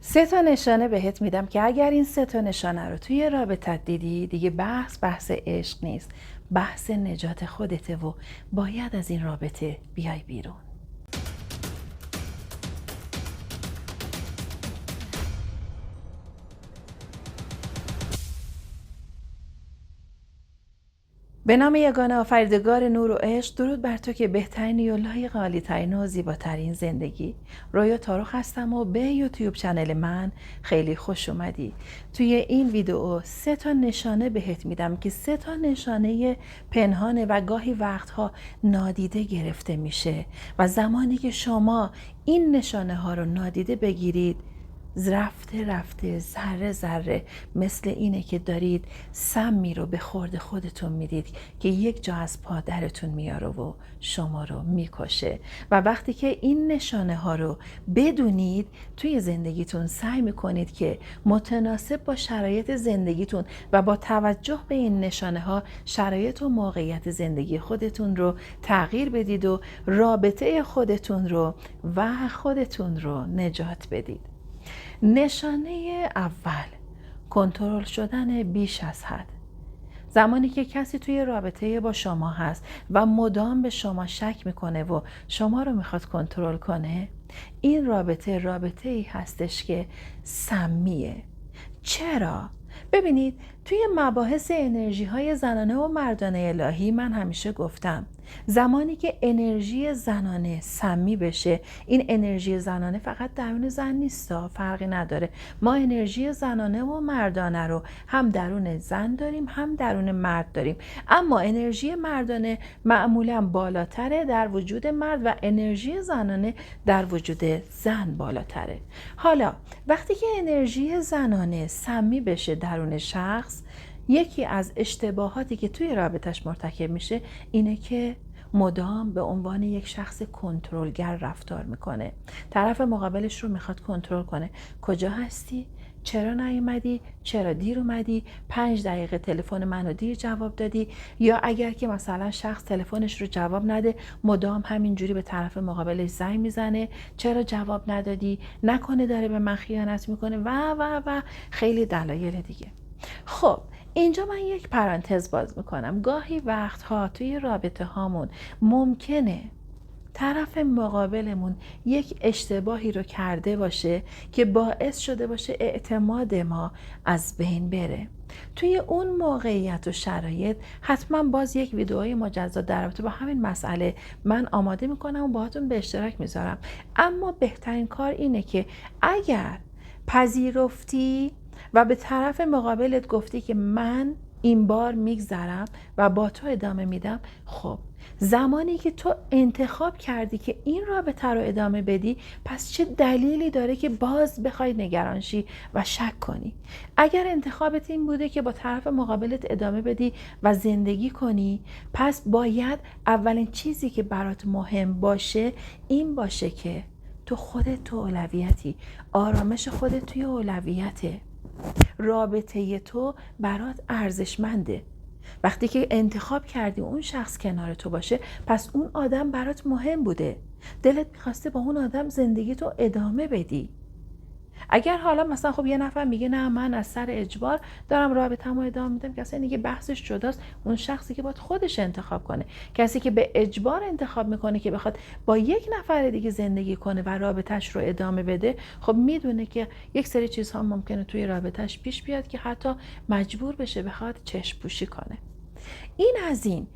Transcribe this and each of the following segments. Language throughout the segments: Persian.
3 تا نشانه بهت میدم که اگر این 3 تا نشانه رو توی رابطت دیدی دیگه بحث عشق نیست، بحث نجات خودته و باید از این رابطه بیای بیرون. به نام یگانه آفریدگار نور و عشق، درود بر تو که بهترینی و لایق عالی‌ترین و زیباترین زندگی. رویا تاروخ هستم و به یوتیوب چنل من خیلی خوش اومدی. توی این ویدیو 3 تا نشانه بهت میدم که 3 تا نشانه پنهانه و گاهی وقتها نادیده گرفته میشه و زمانی که شما این نشانه ها رو نادیده بگیرید رفته ذره ذره مثل اینه که دارید سمی رو به خورد خودتون میدید که یک جا از پادرتون میاره و شما رو میکشه. و وقتی که این نشانه ها رو بدونید توی زندگیتون سعی میکنید که متناسب با شرایط زندگیتون و با توجه به این نشانه ها شرایط و موقعیت زندگی خودتون رو تغییر بدید و رابطه خودتون رو نجات بدید. نشانه اول، کنترل شدن بیش از حد. زمانی که کسی توی رابطه با شما هست و مدام به شما شک میکنه و شما رو میخواد کنترل کنه، این رابطه ای هستش که سمیه. چرا؟ ببینید، توی مباحث انرژی های زنانه و مردانه الهی من همیشه گفتم زمانی که انرژی زنانه سمی بشه، این انرژی زنانه فقط درون زن نیستا، فرقی نداره. ما انرژی زنانه و مردانه رو هم درون زن داریم هم درون مرد داریم، اما انرژی مردانه معمولا بالاتره در وجود مرد و انرژی زنانه در وجود زن بالاتره. حالا وقتی که انرژی زنانه سمی بشه درون شخص، یکی از اشتباهاتی که توی رابطش مرتکب میشه اینه که مدام به عنوان یک شخص کنترلگر رفتار میکنه. طرف مقابلش رو میخواد کنترل کنه. کجا هستی؟ چرا نیومدی؟ چرا دیر اومدی؟ 5 دقیقه تلفن منو دیر جواب دادی. یا اگر که مثلا شخص تلفنش رو جواب نده، مدام همینجوری به طرف مقابلش زنگ میزنه، چرا جواب ندادی؟ نکنه داره به من خیانت میکنه و خیلی دلایل دیگه. خب اینجا من یک پرانتز باز میکنم. گاهی وقتها توی رابطه هامون ممکنه طرف مقابلمون یک اشتباهی رو کرده باشه که باعث شده باشه اعتماد ما از بین بره. توی اون موقعیت و شرایط حتما باز یک ویدئوی مجزا در رابطه با همین مسئله من آماده میکنم و باهاتون به اشتراک میذارم. اما بهترین کار اینه که اگر پذیرفتی و به طرف مقابلت گفتی که من این بار میگذرم و با تو ادامه میدم، خب زمانی که تو انتخاب کردی که این رابطه رو ادامه بدی، پس چه دلیلی داره که باز بخوای نگران شی و شک کنی؟ اگر انتخابت این بوده که با طرف مقابلت ادامه بدی و زندگی کنی، پس باید اولین چیزی که برات مهم باشه این باشه که تو خودت تو اولویتی، آرامش خودت توی اولویته، رابطه تو برات ارزشمنده. وقتی که انتخاب کردی اون شخص کنار تو باشه، پس اون آدم برات مهم بوده، دلت میخواسته با اون آدم زندگی تو ادامه بدی. اگر حالا مثلا خب یه نفر میگه نه من از سر اجبار دارم رابطه‌مو ادامه میدم، که اصلا دیگه بحثش جداست. اون شخصی که باید خودش انتخاب کنه. کسی که به اجبار انتخاب میکنه که بخواد با یک نفر دیگه زندگی کنه و رابطه‌اش رو ادامه بده، خب میدونه که یک سری چیزها ممکنه توی رابطه‌اش پیش بیاد که حتی مجبور بشه بخواد چشم پوشی کنه. این از این.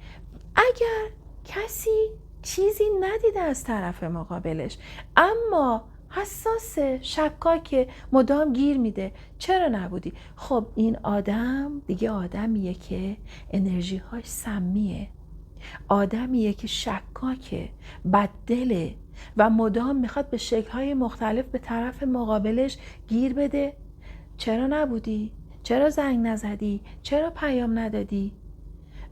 اگر کسی چیزی ندیده از طرف مقابلش اما حساسه، شکاکه، مدام گیر میده، چرا نبودی؟ خب این آدم دیگه آدمیه که انرژی‌هاش سمیه، آدمیه که شکاکه، بددله و مدام میخواد به شکل‌های مختلف به طرف مقابلش گیر بده. چرا نبودی؟ چرا زنگ نزدی؟ چرا پیام ندادی؟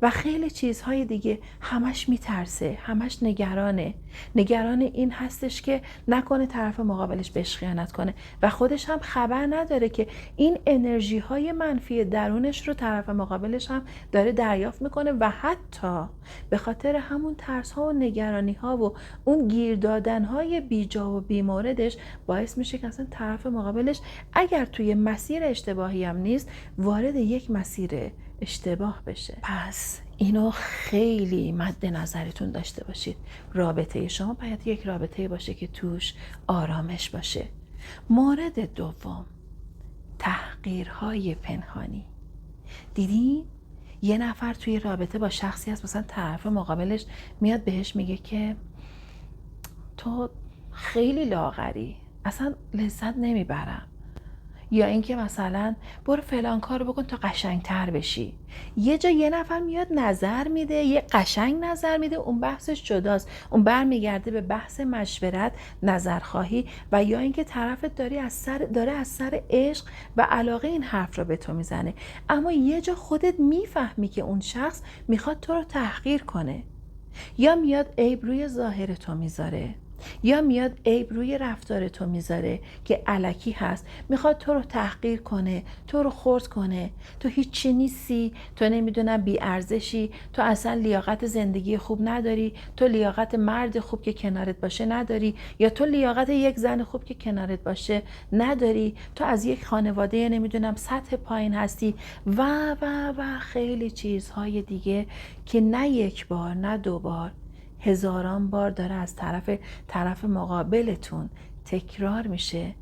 و خیلی چیزهای دیگه. همش میترسه، همش نگرانه. نگران این هستش که نکنه طرف مقابلش بهش خیانت کنه و خودش هم خبر نداره که این انرژی های منفی درونش رو طرف مقابلش هم داره دریافت میکنه و حتی به خاطر همون ترس ها و نگرانی ها و اون گیر دادن های بیجا و بیموردش باعث میشه که اصلا طرف مقابلش اگر توی مسیر اشتباهی هم نیست وارد یک مسیر اشتباه بشه. پس اینو خیلی مد نظرتون داشته باشید. رابطه شما باید یک رابطه باشه که توش آرامش باشه. مورد دوم، تحقیرهای پنهانی. دیدین؟ یه نفر توی رابطه با شخصی هست، مثلا طرف مقابلش میاد بهش میگه که تو خیلی لاغری، اصلا لذت نمیبرم. یا اینکه مثلا برو فلان کارو بکن تا قشنگتر بشی. یه جا یه نفر میاد نظر میده، یه قشنگ نظر میده، اون بحثش جداست، اون برمیگرده به بحث مشورت، نظرخواهی. و یا اینکه طرفت داره از سر عشق و علاقه این حرف رو به تو میزنه، اما یه جا خودت میفهمی که اون شخص میخواد تو رو تحقیر کنه. یا میاد عیب روی ظاهر تو میذاره، یا میاد عیب روی رفتار تو میذاره که الکی هست، میخواد تو رو تحقیر کنه، تو رو خرد کنه. تو هیچی نیستی، تو نمیدونم بی ارزشی، تو اصلا لیاقت زندگی خوب نداری، تو لیاقت مرد خوب که کنارت باشه نداری، یا تو لیاقت یک زن خوب که کنارت باشه نداری، تو از یک خانواده نمیدونم سطح پایین هستی و خیلی چیزهای دیگه که نه یک بار نه دو بار، هزاران بار داره از طرف مقابلتون تکرار میشه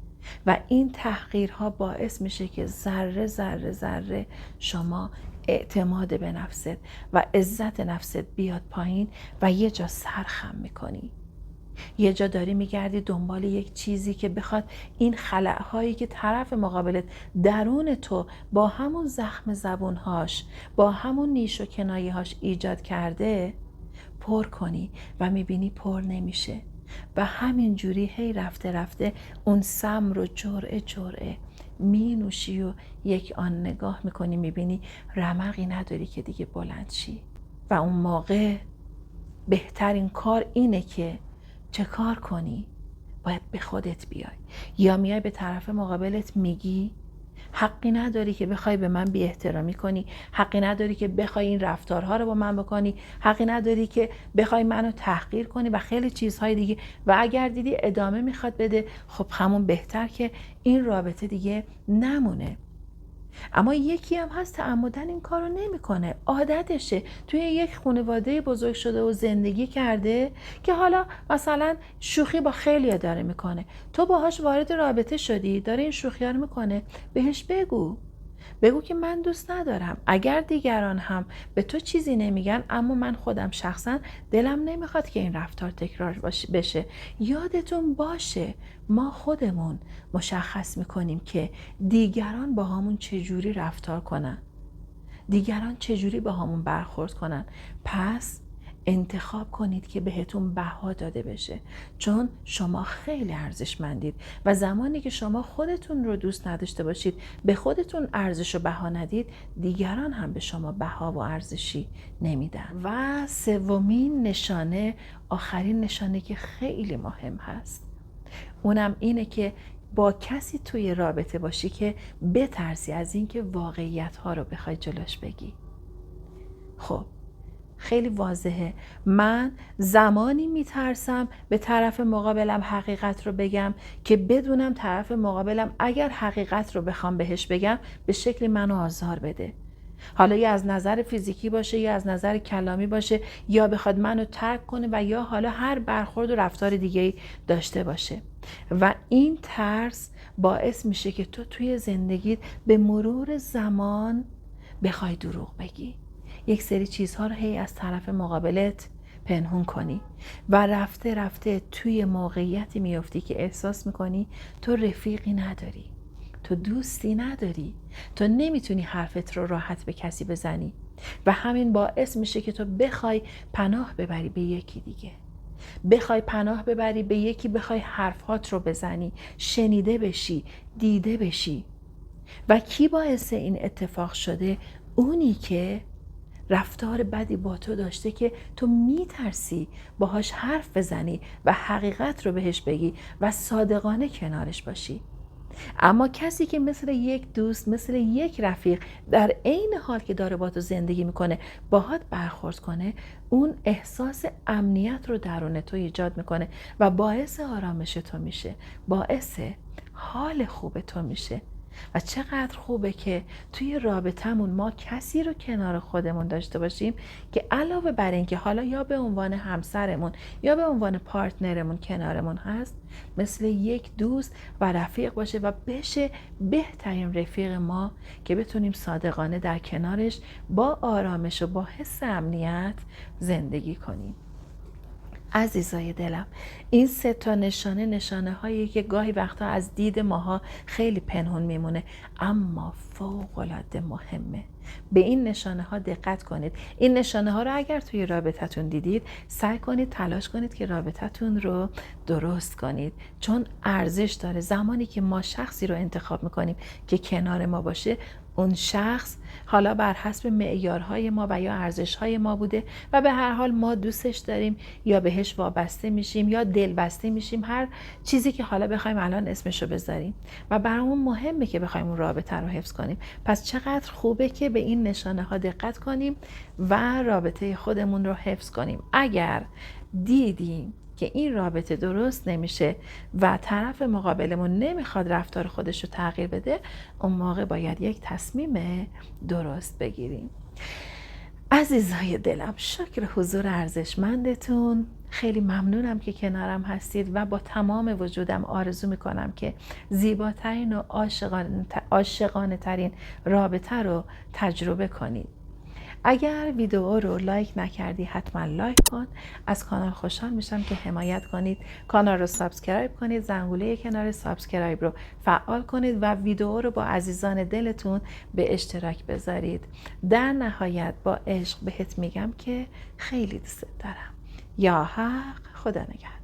و این تحقیرها باعث میشه که ذره ذره ذره شما اعتماد به نفست و عزت نفست بیاد پایین و یه جا سرخم میکنی. یه جا داری میگردی دنبال یک چیزی که بخواد این خلأهایی که طرف مقابلت درون تو با همون زخم زبونهاش، با همون نیش و کنایه‌هاش ایجاد کرده پر کنی و میبینی پر نمیشه و همین جوری هی رفته رفته اون سم رو جرعه می نوشی و یک آن نگاه میکنی میبینی رمقی نداری که دیگه بلند شی. و اون موقع بهترین کار اینه که چه کار کنی؟ باید به خودت بیای. یا میای به طرف مقابلت میگی حقی نداری که بخوای به من بی احترامی کنی، حقی نداری که بخوای این رفتارها رو با من بکنی، حقی نداری که بخوای منو تحقیر کنی و خیلی چیزهای دیگه. و اگر دیدی ادامه میخواد بده، خب همون بهتر که این رابطه دیگه نمونه. اما یکی هم هست تعمدن این کارو نمیکنه، عادتشه، توی یک خانواده بزرگ شده و زندگی کرده که حالا مثلا شوخی با خیلی‌ها داره میکنه، تو باهاش وارد رابطه شدی، داره این شوخی‌ها رو میکنه، بهش بگو که من دوست ندارم. اگر دیگران هم به تو چیزی نمیگن، اما من خودم شخصا دلم نمیخواد که این رفتار تکرار بشه. یادتون باشه ما خودمون مشخص میکنیم که دیگران با همون چجوری رفتار کنن، دیگران چجوری با همون برخورد کنن. پس انتخاب کنید که بهتون بها داده بشه، چون شما خیلی ارزشمندید و زمانی که شما خودتون رو دوست نداشته باشید، به خودتون ارزش و بها ندید، دیگران هم به شما بها و ارزشی نمیدن. و سومین نشانه، آخرین نشانه که خیلی مهم هست، اونم اینه که با کسی توی رابطه باشی که بترسی از اینکه واقعیت ها رو بخوای جلوش بگی. خب خیلی واضحه، من زمانی میترسم به طرف مقابلم حقیقت رو بگم که بدونم طرف مقابلم اگر حقیقت رو بخوام بهش بگم به شکلی منو آزار بده، حالا یا از نظر فیزیکی باشه یا از نظر کلامی باشه، یا بخواد منو ترک کنه و یا حالا هر برخورد و رفتار دیگه‌ای داشته باشه. و این ترس باعث میشه که تو توی زندگیت به مرور زمان بخوای دروغ بگی، یک سری چیزها رو هی از طرف مقابلت پنهون کنی و رفته رفته توی موقعیتی میفتی که احساس میکنی تو رفیقی نداری، تو دوستی نداری، تو نمیتونی حرفت رو راحت به کسی بزنی و همین باعث میشه که تو بخوای پناه ببری به یکی دیگه، بخوای پناه ببری به یکی، بخوای حرفات رو بزنی، شنیده بشی، دیده بشی. و کی باعث این اتفاق شده؟ اونی که رفتار بدی با تو داشته که تو میترسی باهاش حرف بزنی و حقیقت رو بهش بگی و صادقانه کنارش باشی. اما کسی که مثل یک دوست، مثل یک رفیق، در عین حال که داره با تو زندگی میکنه باهات برخورد کنه، اون احساس امنیت رو درون تو ایجاد میکنه و باعث آرامش تو میشه، باعث حال خوب تو میشه. و چقدر خوبه که توی رابطمون ما کسی رو کنار خودمون داشته باشیم که علاوه بر این که حالا یا به عنوان همسرمون یا به عنوان پارتنرمون کنارمون هست، مثل یک دوست و رفیق باشه و بشه بهترین رفیق ما که بتونیم صادقانه در کنارش با آرامش و با حس امنیت زندگی کنیم. عزیزای دلم، این 3 تا نشانه هایی که گاهی وقتا از دید ماها خیلی پنهون میمونه اما فوق العاده مهمه. به این نشانه ها دقت کنید. این نشانه ها رو اگر توی رابطتون دیدید، سعی کنید تلاش کنید که رابطتون رو درست کنید، چون ارزش داره. زمانی که ما شخصی رو انتخاب میکنیم که کنار ما باشه، اون شخص حالا بر حسب معیارهای ما و یا ارزشهای ما بوده و به هر حال ما دوستش داریم یا بهش وابسته میشیم یا دلبسته میشیم، هر چیزی که حالا بخوایم الان اسمشو بذاریم، و برامون مهمه که بخوایم اون رابطه رو حفظ کنیم. پس چقدر خوبه که به این نشانه ها دقت کنیم و رابطه خودمون رو حفظ کنیم. اگر دیدیم که این رابطه درست نمیشه و طرف مقابلمون نمیخواد رفتار خودش رو تغییر بده، اون موقع باید یک تصمیم درست بگیریم. عزیزای دلم، شکر حضور ارزشمندتون. خیلی ممنونم که کنارم هستید و با تمام وجودم آرزو میکنم که زیباترین و عاشقانه ترین رابطه رو تجربه کنید. اگر ویدیو رو لایک نکردی حتما لایک کن. از کانال خوشحال میشم که حمایت کنید. کانال رو سابسکرایب کنید، زنگوله کنار سابسکرایب رو فعال کنید و ویدیو رو با عزیزان دلتون به اشتراک بذارید. در نهایت با عشق بهت میگم که خیلی دوست دارم. یا حق، خدا نگهدار.